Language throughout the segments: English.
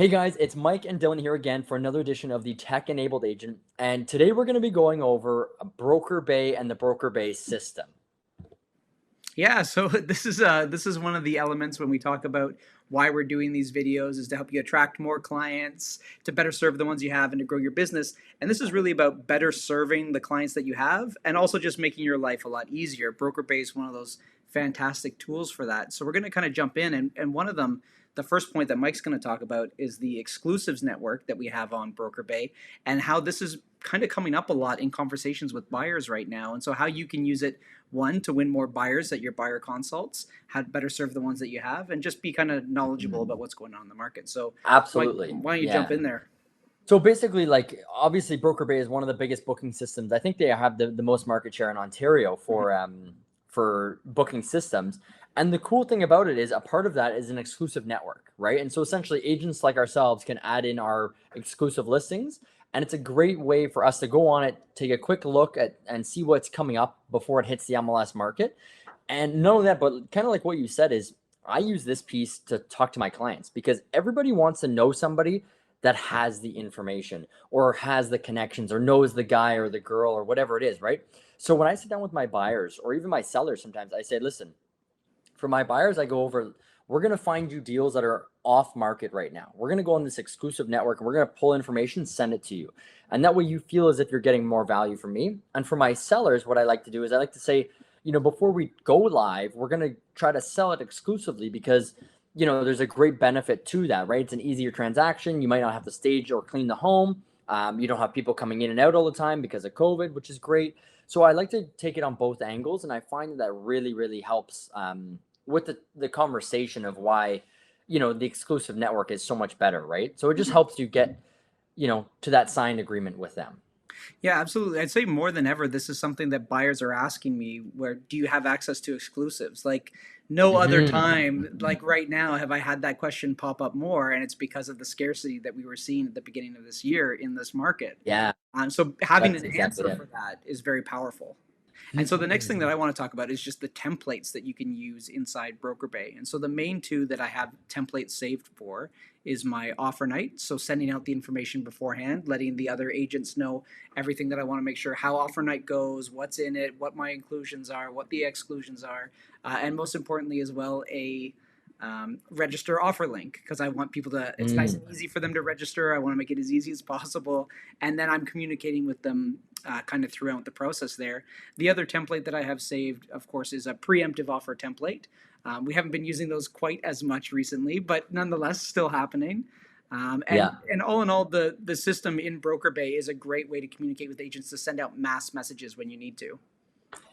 Hey guys, it's Mike and Dylan here again for another edition of the Tech Enabled Agent. And today we're going to be going over BrokerBay and the BrokerBay system. Yeah, so this is one of the elements when we talk about why we're doing these videos is to help you attract more clients, to better serve the ones you have, and to grow your business. And this is really about better serving the clients that you have, and also just making your life a lot easier. BrokerBay is one of those fantastic tools for that. So we're going to kind of jump in, and one of them, the first point that Mike's going to talk about is the exclusives network that we have on BrokerBay, and how this is kind of coming up a lot in conversations with buyers right now. And so how you can use it, one, to win more buyers at your buyer consults, how to better serve the ones that you have, and just be kind of knowledgeable about what's going on in the market. So Mike, Absolutely. why don't you Yeah. jump in there? So basically, obviously BrokerBay is one of the biggest booking systems. I think they have the most market share in Ontario for booking systems. And the cool thing about it is a part of that is an exclusive network, right? And so essentially agents like ourselves can add in our exclusive listings. And it's a great way for us to go on it, take a quick look at and see what's coming up before it hits the MLS market. And not only that, but kind of like what you said is I use this piece to talk to my clients because everybody wants to know somebody that has the information or has the connections or knows the guy or the girl or whatever it is, right? So when I sit down with my buyers or even my sellers, sometimes I say, listen, for my buyers, I go over, we're going to find you deals that are off market right now. We're going to go on this exclusive network and we're going to pull information, send it to you. And that way you feel as if you're getting more value from me. And for my sellers, what I like to do is I like to say, before we go live, we're going to try to sell it exclusively because, there's a great benefit to that, right? It's an easier transaction. You might not have to stage or clean the home. You don't have people coming in and out all the time because of COVID, which is great. So I like to take it on both angles. And I find that really, really helps with the conversation of why, the exclusive network is so much better, right? So it just helps you get, to that signed agreement with them. Yeah, absolutely. I'd say more than ever, this is something that buyers are asking me, where do you have access to exclusives? Like no other time, like right now, have I had that question pop up more. And it's because of the scarcity that we were seeing at the beginning of this year in this market. Yeah, So having that's an exactly answer it. for that is very powerful. And so the next thing that I want to talk about is just the templates that you can use inside BrokerBay. And so the main two that I have templates saved for is my offer night. So sending out the information beforehand, letting the other agents know everything that I want to make sure, how offer night goes, what's in it, what my inclusions are, what the exclusions are, and most importantly as well, a register offer link, because I want people to, it's nice and easy for them to register. I want to make it as easy as possible. And then I'm communicating with them kind of throughout the process there. The other template that I have saved, of course, is a preemptive offer template. We haven't been using those quite as much recently, but nonetheless, still happening. Yeah. And all in all, the system in BrokerBay is a great way to communicate with agents to send out mass messages when you need to.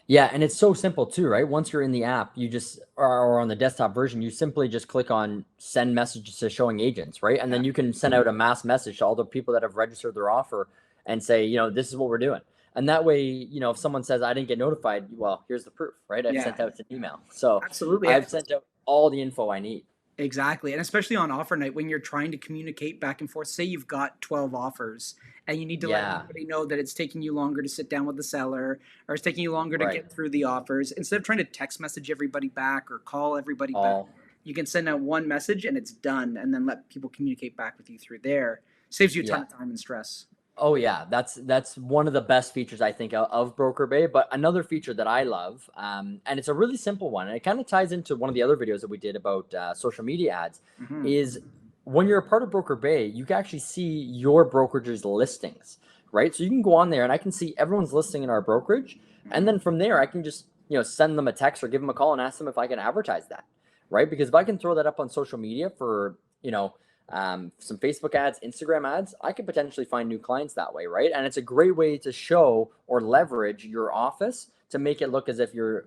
Yeah, and it's so simple too, right? Once you're in the app, you just or on the desktop version, you simply just click on send messages to showing agents, right? And then you can send out a mass message to all the people that have registered their offer and say, this is what we're doing. And that way, if someone says I didn't get notified, well, here's the proof, right? I've Yeah, sent out an email. So absolutely. I've sent out all the info I need. Exactly. And especially on offer night when you're trying to communicate back and forth. Say you've got 12 offers and you need to let Yeah, everybody know that it's taking you longer to sit down with the seller, or it's taking you longer to right. get through the offers. Instead of trying to text message everybody back or call everybody back, All you can send out one message and it's done, and then let people communicate back with you through there. Saves you a ton yeah. of time and stress. Oh yeah, that's one of the best features I think of BrokerBay. But another feature that I love, and it's a really simple one, and it kind of ties into one of the other videos that we did about social media ads, Hmm. is when you're a part of BrokerBay, you can actually see your brokerage's listings, right? So you can go on there, and I can see everyone's listing in our brokerage, and then from there I can just send them a text or give them a call and ask them if I can advertise that, right? Because if I can throw that up on social media for some Facebook ads, Instagram ads, I could potentially find new clients that way, right? And it's a great way to show or leverage your office to make it look as if you're,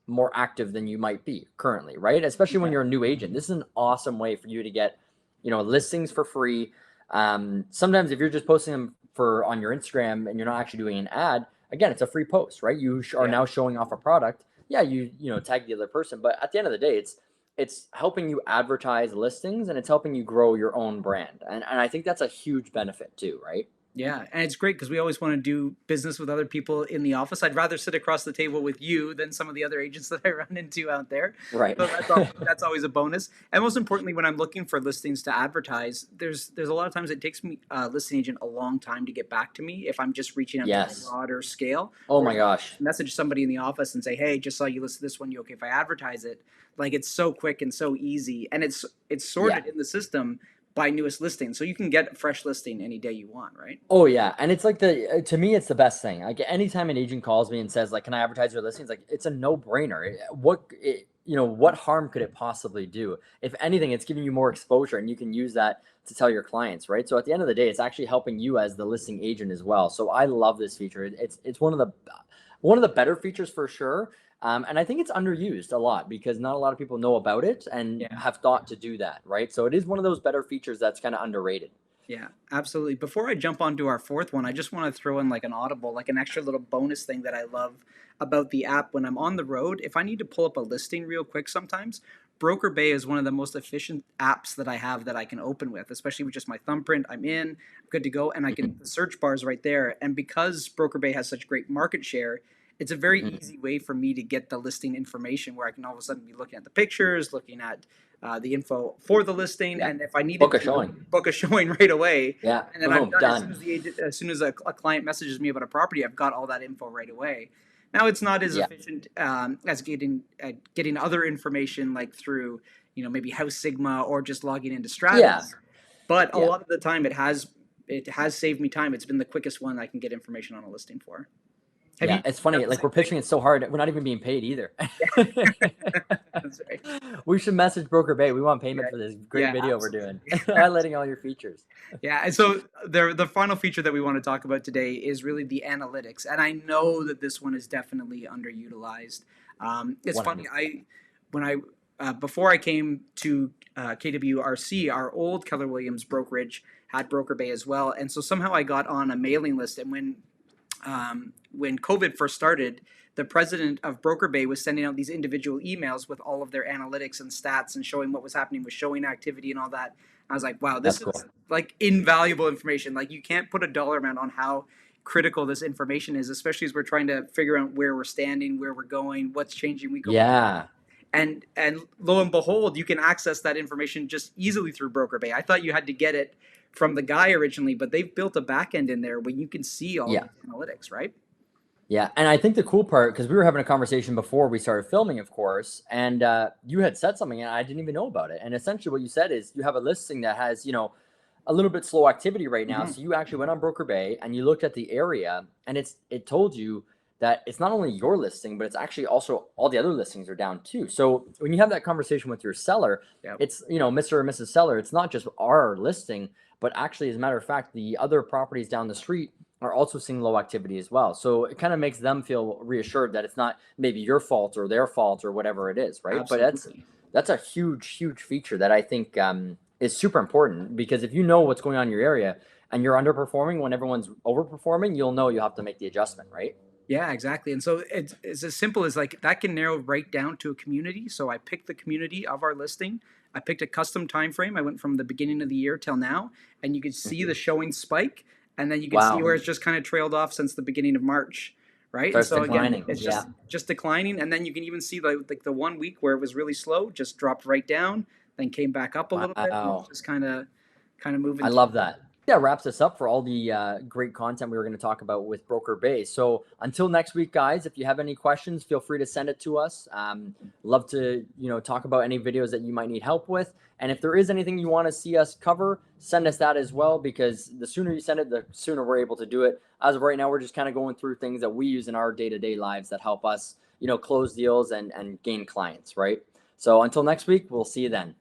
more active than you might be currently, right? Especially when you're a new agent. This is an awesome way for you to get, listings for free. Sometimes if you're just posting them on your Instagram and you're not actually doing an ad, again, it's a free post, right? You are Yeah. now showing off a product. Yeah, you tag the other person, but at the end of the day, it's helping you advertise listings and it's helping you grow your own brand. And I think that's a huge benefit too, right? Yeah, and it's great because we always want to do business with other people in the office. I'd rather sit across the table with you than some of the other agents that I run into out there. Right. So that's always a bonus. And most importantly, when I'm looking for listings to advertise, there's a lot of times it takes me listing agent a long time to get back to me if I'm just reaching out to a Yes. broader scale. Oh my Whereas if I gosh. message somebody in the office and say, "Hey, just saw you listed this one. You okay if I advertise it?" Like it's so quick and so easy, and it's Yeah. sorted in the system by newest listing, so you can get a fresh listing any day you want, right? Oh yeah, and it's like to me it's the best thing. Like anytime an agent calls me and says like, "Can I advertise your listings?" Like it's a no-brainer. What harm could it possibly do? If anything, it's giving you more exposure, and you can use that to tell your clients, right? So at the end of the day, it's actually helping you as the listing agent as well. So I love this feature. It's one of the better features for sure. And I think it's underused a lot because not a lot of people know about it and Yeah. have thought to do that, right? So it is one of those better features that's kind of underrated. Yeah, absolutely. Before I jump onto our fourth one, I just want to throw in like an audible, like an extra little bonus thing that I love about the app when I'm on the road. If I need to pull up a listing real quick sometimes, BrokerBay is one of the most efficient apps that I have that I can open with, especially with just my thumbprint. I'm good to go, and I can the search bar is right there. And because BrokerBay has such great market share, it's a very Mhm. easy way for me to get the listing information where I can all of a sudden be looking at the pictures, looking at the info for the listing, Yeah. and if I needed Book a to showing. book a showing right away, Yeah. and then I'm Boom. done as soon Done. as the agent, as soon as a client messages me about a property, I've got all that info right away. Now it's not as Yeah. efficient as getting other information like through maybe House Sigma or just logging into Yeah. Stratus, but a Yeah. lot of the time it has saved me time. It's been the quickest one I can get information on a listing for. Have Yeah. you It's done funny. the Like same we're thing? pitching it so hard. We're not even being paid either. That's right. We should message Broker Bay. We want Yeah, payment for this great yeah, video we're doing, absolutely. highlighting all your features. Yeah, and so the final feature that we want to talk about today is really the analytics, and I know that this one is definitely underutilized. It's funny, 100. when I before I came to KWRC, our old Keller Williams brokerage had Broker Bay as well, and so somehow I got on a mailing list, and when COVID first started, the president of BrokerBay was sending out these individual emails with all of their analytics and stats and showing what was happening with showing activity and all that. I was like, wow, That's this cool. is like invaluable information. Like you can't put a dollar amount on how critical this information is, especially as we're trying to figure out where we're standing, where we're going, what's changing week over week. Yeah. And lo and behold, you can access that information just easily through BrokerBay. I thought you had to get it from the guy originally, but they've built a back end in there where you can see all of Yeah. the analytics, right? Yeah. And I think the cool part, because we were having a conversation before we started filming, of course, and you had said something and I didn't even know about it. And essentially what you said is you have a listing that has, a little bit slow activity right now. Mm-hmm. So you actually went on Broker Bay and you looked at the area and it told you that it's not only your listing, but it's actually also all the other listings are down too. So when you have that conversation with your seller, Yep. it's, Mr. or Mrs. Seller, it's not just our listing, but actually, as a matter of fact, the other properties down the street are also seeing low activity as well. So it kind of makes them feel reassured that it's not maybe your fault or their fault or whatever it is, right? But Absolutely. that's a huge feature that I think is super important, because if you know what's going on in your area and you're underperforming when everyone's overperforming, you'll know you have to make the adjustment, right? Yeah, exactly. And so it's as simple as like that can narrow right down to a community. So I picked the community of our listing. I picked a custom time frame. I went from the beginning of the year till now, and you could see the showing spike, and then you could see Wow. where it's just kind of trailed off since the beginning of March, right? And Starts so again, declining. it's Yeah. just declining, and then you can even see like the 1 week where it was really slow, just dropped right down, then came back up a little bit, and it's Wow. just kind of moving I through. love that. That wraps us up for all the great content we were going to talk about with Broker Bay. So until next week, guys, if you have any questions, feel free to send it to us. Love to, talk about any videos that you might need help with. And if there is anything you want to see us cover, send us that as well, because the sooner you send it, the sooner we're able to do it. As of right now, we're just kind of going through things that we use in our day-to-day lives that help us, close deals and gain clients, right? So until next week, we'll see you then.